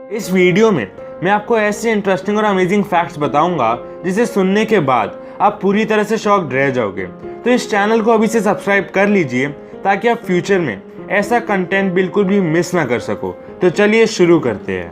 इस वीडियो में मैं आपको ऐसे इंटरेस्टिंग और अमेजिंग फैक्ट्स बताऊंगा जिसे सुनने के बाद आप पूरी तरह से शॉक्ड रह जाओगे। तो इस चैनल को अभी से सब्सक्राइब कर लीजिए ताकि आप फ्यूचर में ऐसा कंटेंट बिल्कुल भी मिस ना कर सको। तो चलिए शुरू करते हैं।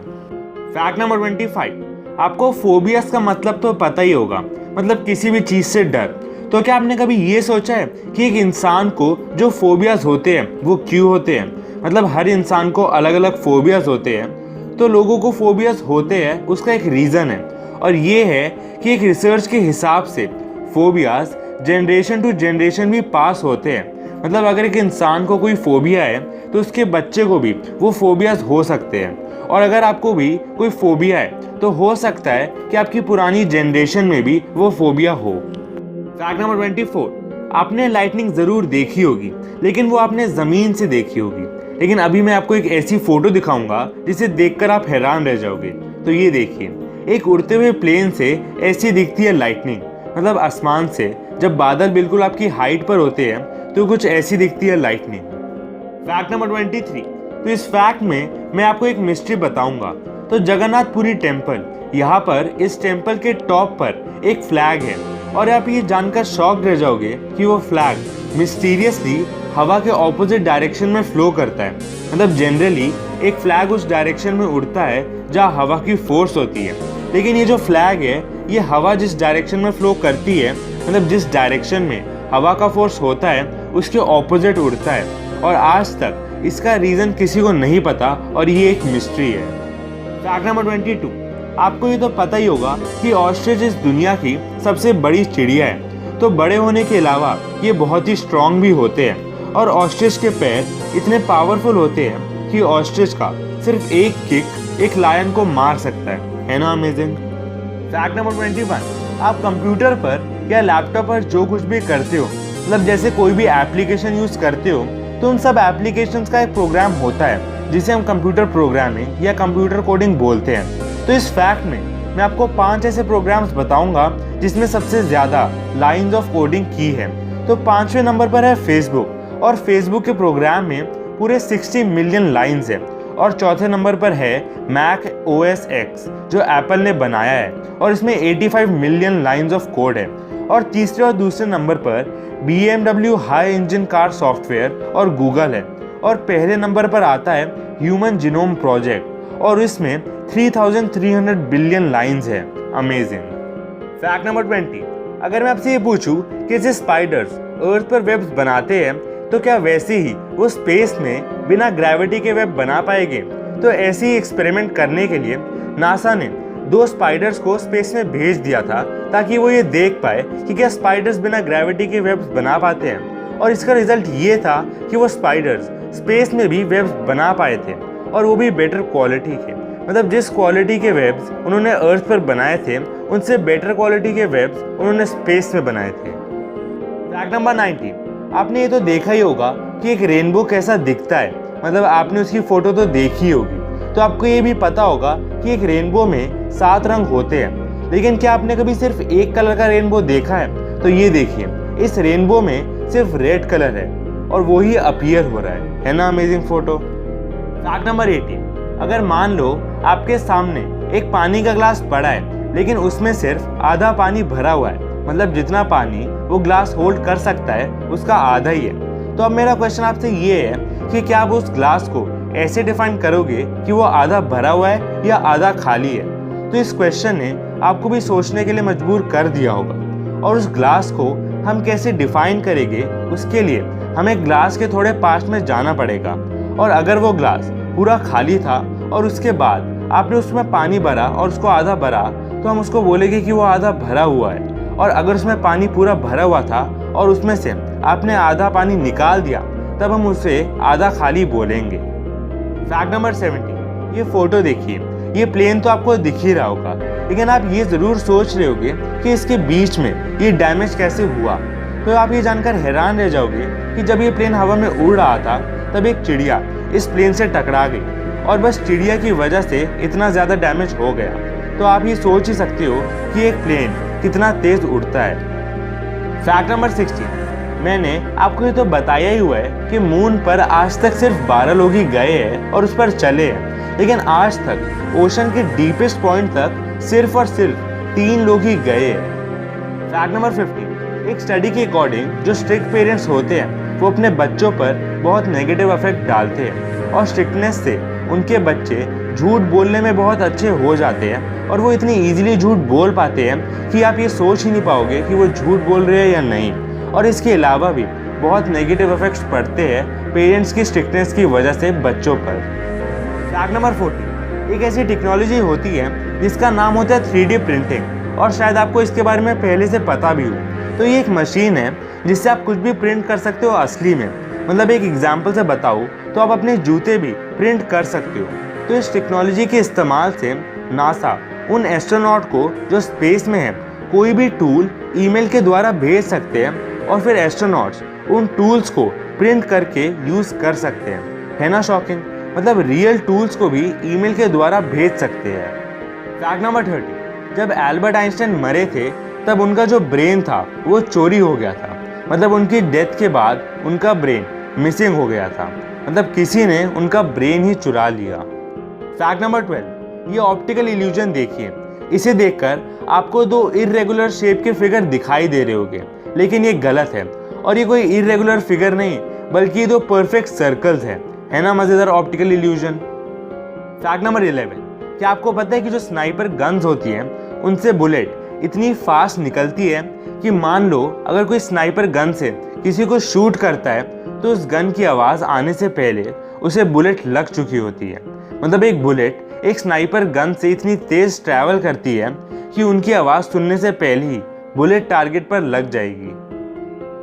फैक्ट नंबर 25, आपको फोबियास का मतलब तो पता ही होगा, मतलब किसी भी चीज़ से डर। तो क्या आपने कभी ये सोचा है कि एक इंसान को जो फोबियास होते हैं वो क्यों होते हैं? मतलब हर इंसान को अलग अलग फोबियास होते हैं, तो लोगों को फोबियास होते हैं उसका एक रीज़न है, और ये है कि एक रिसर्च के हिसाब से फोबियास जनरेशन टू जनरेशन भी पास होते हैं। मतलब अगर एक इंसान को कोई फोबिया है तो उसके बच्चे को भी वो फोबियास हो सकते हैं, और अगर आपको भी कोई फोबिया है तो हो सकता है कि आपकी पुरानी जनरेशन में भी वो फोबिया हो। फैक्ट नंबर 24, आपने लाइटनिंग ज़रूर देखी होगी, लेकिन वो आपने ज़मीन से देखी होगी। लेकिन अभी मैं आपको एक ऐसी फ़ोटो दिखाऊंगा जिसे देखकर आप हैरान रह जाओगे। तो ये देखिए, एक उड़ते हुए प्लेन से ऐसी दिखती है लाइटनिंग। मतलब आसमान से जब बादल बिल्कुल आपकी हाइट पर होते हैं तो कुछ ऐसी दिखती है लाइटनिंग। फैक्ट नंबर 23, तो इस फैक्ट में मैं आपको एक मिस्ट्री बताऊंगा। तो जगन्नाथपुरी टेम्पल, यहाँ पर इस टेम्पल के टॉप पर एक फ्लैग है, और आप ये जानकर शॉक रह जाओगे कि वो फ्लैग मिस्टीरियसली हवा के ऑपोजिट डायरेक्शन में फ्लो करता है। मतलब जनरली एक फ्लैग उस डायरेक्शन में उड़ता है जहाँ हवा की फोर्स होती है, लेकिन ये जो फ्लैग है ये हवा जिस डायरेक्शन में फ्लो करती है, मतलब जिस डायरेक्शन में हवा का फोर्स होता है उसके ऑपोजिट उड़ता है। और आज तक इसका रीज़न किसी को नहीं पता, और ये एक मिस्ट्री है। फैक्ट नंबर 22, आपको ये तो पता ही होगा कि ऑस्ट्रिच इस दुनिया की सबसे बड़ी चिड़िया है। तो बड़े होने के अलावा ये बहुत ही स्ट्रॉन्ग भी होते हैं, और ऑस्ट्रिच के पैर इतने पावरफुल होते हैं कि ऑस्ट्रिच का सिर्फ एक किक एक लायन को मार सकता है ना अमेजिंग। फैक्ट नंबर 21, आप कंप्यूटर पर या लैपटॉप पर जो कुछ भी करते हो, मतलब जैसे कोई भी एप्लीकेशन यूज़ करते हो, तो उन सब एप्लीकेशंस का एक प्रोग्राम होता है जिसे हम कंप्यूटर प्रोग्रामिंग या कंप्यूटर कोडिंग बोलते हैं। तो इस फैक्ट में मैं आपको 5 ऐसे प्रोग्राम्स बताऊंगा जिसमें सबसे ज़्यादा लाइंस ऑफ कोडिंग की है। तो 5वें नंबर पर है फेसबुक, और फेसबुक के प्रोग्राम में पूरे 60 मिलियन लाइंस है। और चौथे नंबर पर है मैक OS X जो एप्पल ने बनाया है, और इसमें 85 मिलियन लाइंस ऑफ कोड है। और तीसरे और दूसरे नंबर पर BMW high engine car software और गूगल है। और पहले नंबर पर आता है ह्यूमन जीनोम प्रोजेक्ट, और इसमें 3300 बिलियन लाइंस है। अमेजिंग। फैक्ट नंबर 20, अगर मैं आपसे ये पूछूं कि जैसे स्पाइडर्स अर्थ पर वेब्स बनाते हैं, तो क्या वैसे ही वो स्पेस में बिना ग्रेविटी के वेब बना पाएंगे? तो ऐसे ही एक्सपेरिमेंट करने के लिए नासा ने 2 स्पाइडर्स को स्पेस में भेज दिया था, ताकि वो ये देख पाए कि क्या स्पाइडर्स बिना ग्रेविटी के वेब्स बना पाते हैं। और इसका रिजल्ट ये था कि वो स्पाइडर्स स्पेस में भी वेब्स बना पाए थे, और वो भी बेटर क्वालिटी के। मतलब जिस क्वालिटी के वेब्स उन्होंने अर्थ पर बनाए थे, उनसे बेटर क्वालिटी के वेब्स उन्होंने स्पेस में बनाए थे। फैक्ट नंबर 19, आपने ये तो देखा ही होगा कि एक रेनबो कैसा दिखता है। मतलब आपने उसकी फ़ोटो तो देखी होगी, तो आपको ये भी पता होगा कि एक रेनबो में 7 रंग होते हैं। लेकिन क्या आपने कभी सिर्फ एक कलर का रेनबो देखा है? तो ये देखिए, इस रेनबो में सिर्फ रेड कलर है, और वो ही अपीयर हो रहा है ना अमेजिंग फोटो। फैक्ट नंबर 18, अगर मान लो आपके सामने एक पानी का ग्लास पड़ा है, लेकिन उसमें सिर्फ आधा पानी भरा हुआ है, मतलब जितना पानी वो ग्लास होल्ड कर सकता है उसका आधा ही है। तो अब मेरा क्वेश्चन आपसे ये है कि क्या आप उस ग्लास को ऐसे डिफाइन करोगे कि वो आधा भरा हुआ है या आधा खाली है? तो इस क्वेश्चन ने आपको भी सोचने के लिए मजबूर कर दिया होगा। और उस ग्लास को हम कैसे डिफाइन करेंगे, उसके लिए हमें ग्लास के थोड़े पास में जाना पड़ेगा। और अगर वो ग्लास पूरा खाली था और उसके बाद आपने उसमें पानी भरा और उसको आधा भरा, तो हम उसको बोलेंगे कि वो आधा भरा हुआ है। और अगर उसमें पानी पूरा भरा हुआ था और उसमें से आपने आधा पानी निकाल दिया, तब हम उसे आधा खाली बोलेंगे। फैक्ट नंबर 70, ये फोटो देखिए, ये प्लेन तो आपको दिख ही रहा होगा, लेकिन आप ये ज़रूर सोच रहे होगे कि इसके बीच में ये डैमेज कैसे हुआ। तो आप ये जानकर हैरान रह जाओगे कि जब ये प्लेन हवा में उड़ रहा था, तब एक चिड़िया इस प्लेन से टकरा गई, और बस चिड़िया की वजह से इतना ज़्यादा डैमेज हो गया। तो आप ये सोच ही सकते हो कि एक प्लेन कितना तेज उड़ता है। फैक्ट नंबर 16, मैंने आपको ये तो बताया ही हुआ है कि मून पर आज तक सिर्फ 12 लोग ही गए हैं और उस पर चले हैं, लेकिन आज तक ओशन के डीपेस्ट पॉइंट तक सिर्फ और सिर्फ 3 लोग ही गए हैं। फैक्ट नंबर 50, एक स्टडी के अकॉर्डिंग जो स्ट्रिक्ट पेरेंट्स होते हैं वो अपने बच्चों पर बहुत नेगेटिव इफेक्ट डालते हैं और स्ट्रिक्टनेस से उनके बच्चे झूठ बोलने में बहुत अच्छे हो जाते हैं और वो इतनी इजीली झूठ बोल पाते हैं कि आप ये सोच ही नहीं पाओगे कि वो झूठ बोल रहे हैं या नहीं। और इसके अलावा भी बहुत नेगेटिव इफेक्ट्स पड़ते हैं पेरेंट्स की स्ट्रिक्टनेस की वजह से बच्चों पर। फैक्ट नंबर 40, एक ऐसी टेक्नोलॉजी होती है जिसका नाम होता है 3D प्रिंटिंग और शायद आपको इसके बारे में पहले से पता भी हो। तो ये एक मशीन है जिससे आप कुछ भी प्रिंट कर सकते हो असली में। मतलब एक एग्जाम्पल से बताओ तो आप अपने जूते भी प्रिंट कर सकते हो। तो इस टेक्नोलॉजी के इस्तेमाल से नासा उन एस्ट्रोनॉट को जो स्पेस में है कोई भी टूल ईमेल के द्वारा भेज सकते हैं और फिर एस्ट्रोनॉट्स उन टूल्स को प्रिंट करके यूज़ कर सकते हैं। है ना शॉकिंग? मतलब रियल टूल्स को भी ईमेल के द्वारा भेज सकते हैं। फैक्ट नंबर 30, जब एल्बर्ट आइंस्टाइन मरे थे तब उनका जो ब्रेन था वो चोरी हो गया था। मतलब उनकी डेथ के बाद उनका ब्रेन मिसिंग हो गया था। मतलब किसी ने उनका ब्रेन ही चुरा लिया। फैक्ट नंबर 12, ये ऑप्टिकल इल्यूजन देखिए। इसे देखकर आपको 2 इर्रेगुलर शेप के फिगर दिखाई दे रहे होंगे, लेकिन ये गलत है और ये कोई इर्रेगुलर फिगर नहीं बल्कि ये 2 परफेक्ट सर्कल्स हैं। है ना मजेदार ऑप्टिकल इल्यूजन? फैक्ट नंबर 11, क्या आपको पता है कि जो स्नाइपर गन्स होती हैं उनसे बुलेट इतनी फास्ट निकलती है कि मान लो अगर कोई स्नाइपर गन से किसी को शूट करता है तो उस गन की आवाज़ आने से पहले उसे बुलेट लग चुकी होती है। मतलब एक बुलेट एक स्नाइपर गन से इतनी तेज ट्रैवल करती है कि उनकी आवाज़ सुनने से पहले ही बुलेट टारगेट पर लग जाएगी।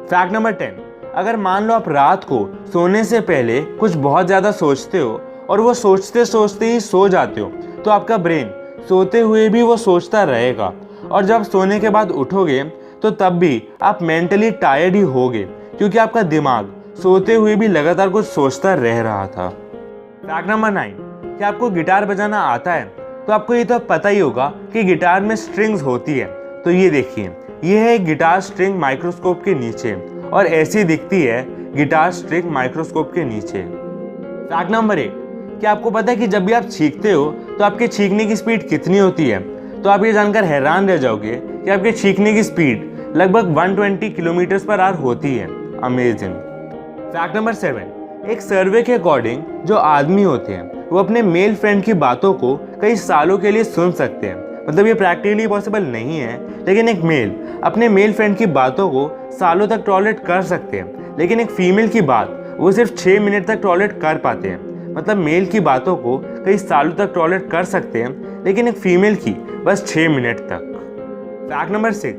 फैक्ट नंबर 10, अगर मान लो आप रात को सोने से पहले कुछ बहुत ज़्यादा सोचते हो और वो सोचते सोचते ही सो जाते हो तो आपका ब्रेन सोते हुए भी वो सोचता रहेगा और जब सोने के बाद उठोगे तो तब भी आप मेंटली टायर्ड ही होगे क्योंकि आपका दिमाग सोते हुए भी लगातार कुछ सोचता रह रहा था। फैक्ट नंबर 9, क्या आपको गिटार बजाना आता है? तो आपको ये तो पता ही होगा कि गिटार में स्ट्रिंग्स होती है। तो ये देखिए, ये है एक गिटार स्ट्रिंग माइक्रोस्कोप के नीचे और ऐसी दिखती है गिटार स्ट्रिंग माइक्रोस्कोप के नीचे। फैक्ट नंबर 8, क्या आपको पता है कि जब भी आप छींकते हो तो आपके छींकने की स्पीड कितनी होती है? तो आप ये जानकर हैरान रह जाओगे कि आपके छींकने की स्पीड लगभग 120 किलोमीटर पर आवर होती है। अमेजिंग। फैक्ट नंबर 7, एक सर्वे के अकॉर्डिंग जो आदमी होते हैं वो अपने मेल फ्रेंड की बातों को कई सालों के लिए सुन सकते हैं। मतलब ये प्रैक्टिकली पॉसिबल नहीं है, लेकिन एक मेल अपने मेल फ्रेंड की बातों को सालों तक टॉलरेट कर सकते हैं, लेकिन एक फीमेल की बात वो सिर्फ 6 मिनट तक टॉलरेट कर पाते हैं। मतलब मेल की बातों को कई सालों तक टॉलरेट कर सकते हैं, लेकिन एक फीमेल की बस 6 मिनट तक। फैक्ट नंबर 6,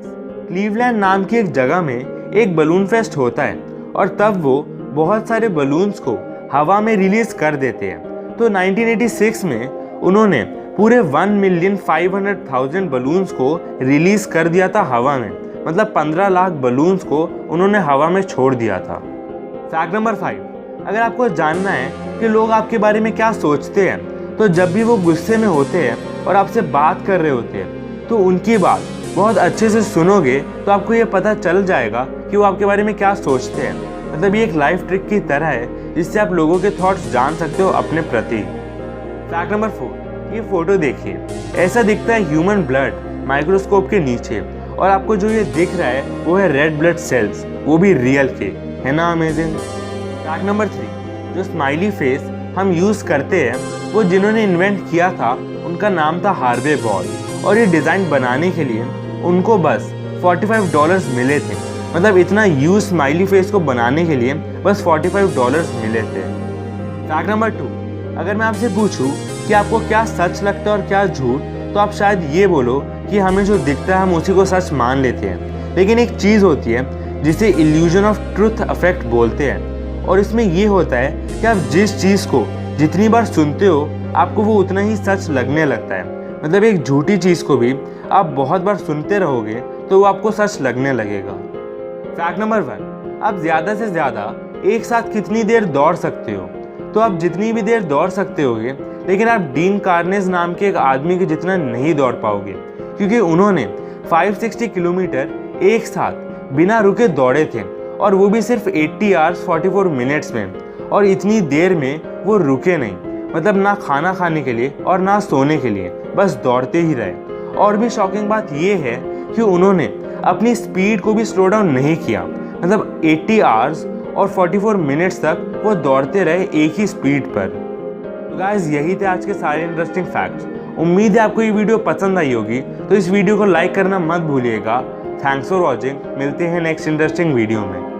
क्लीवलैंड नाम की एक जगह में एक बलून फेस्ट होता है और तब वो बहुत सारे बलून्स को हवा में रिलीज कर देते हैं। तो 1986 में उन्होंने पूरे 1,500,000 बलून्स को रिलीज कर दिया था हवा में। मतलब 15 लाख बलून्स को उन्होंने हवा में छोड़ दिया था। फैक्ट नंबर 5, अगर आपको जानना है कि लोग आपके बारे में क्या सोचते हैं तो जब भी वो गुस्से में होते हैं और आपसे बात कर रहे होते हैं तो उनकी बात बहुत अच्छे से सुनोगे तो आपको ये पता चल जाएगा कि वो आपके बारे में क्या सोचते हैं। मतलब ये एक लाइफ ट्रिक की तरह है जिससे आप लोगों के थॉट्स जान सकते हो अपने प्रति। फैक्ट नंबर 4, ये फोटो देखिए, ऐसा दिखता है ह्यूमन ब्लड माइक्रोस्कोप के नीचे और आपको जो ये दिख रहा है वो है रेड ब्लड सेल्स, वो भी रियल के। है ना अमेजिंग? फैक्ट नंबर 3, जो स्माइली फेस हम यूज़ करते हैं वो जिन्होंने इन्वेंट किया था उनका नाम था हार्वे बॉल और ये डिज़ाइन बनाने के लिए उनको बस $45 मिले थे। मतलब इतना यूज स्माइली फेस को बनाने के लिए बस $45 मिले थे। फैक्ट नंबर 2, अगर मैं आपसे पूछूं कि आपको क्या सच लगता है और क्या झूठ तो आप शायद ये बोलो कि हमें जो दिखता है हम उसी को सच मान लेते हैं। लेकिन एक चीज़ होती है जिसे इल्यूजन ऑफ ट्रुथ इफेक्ट बोलते हैं और इसमें ये होता है कि आप जिस चीज़ को जितनी बार सुनते हो आपको वो उतना ही सच लगने लगता है। मतलब एक झूठी चीज़ को भी आप बहुत बार सुनते रहोगे तो वो आपको सच लगने लगेगा। फैक्ट नंबर 1, आप ज़्यादा से ज़्यादा एक साथ कितनी देर दौड़ सकते हो? तो आप जितनी भी देर दौड़ सकते होगे, लेकिन आप डीन कार्नेज नाम के एक आदमी के जितना नहीं दौड़ पाओगे क्योंकि उन्होंने 560 किलोमीटर एक साथ बिना रुके दौड़े थे और वो भी सिर्फ 80 आवर्स 44 मिनट्स में। और इतनी देर में वो रुके नहीं, मतलब ना खाना खाने के लिए और ना सोने के लिए, बस दौड़ते ही रहे। और भी शॉकिंग बात ये है कि उन्होंने अपनी स्पीड को भी स्लो डाउन नहीं किया, मतलब 80 आवर्स और 44 मिनट्स तक वो दौड़ते रहे एक ही स्पीड पर। तो गाइस, यही थे आज के सारे इंटरेस्टिंग फैक्ट्स। उम्मीद है आपको ये वीडियो पसंद आई होगी, तो इस वीडियो को लाइक करना मत भूलिएगा। थैंक्स फॉर वॉचिंग, मिलते हैं नेक्स्ट इंटरेस्टिंग वीडियो में।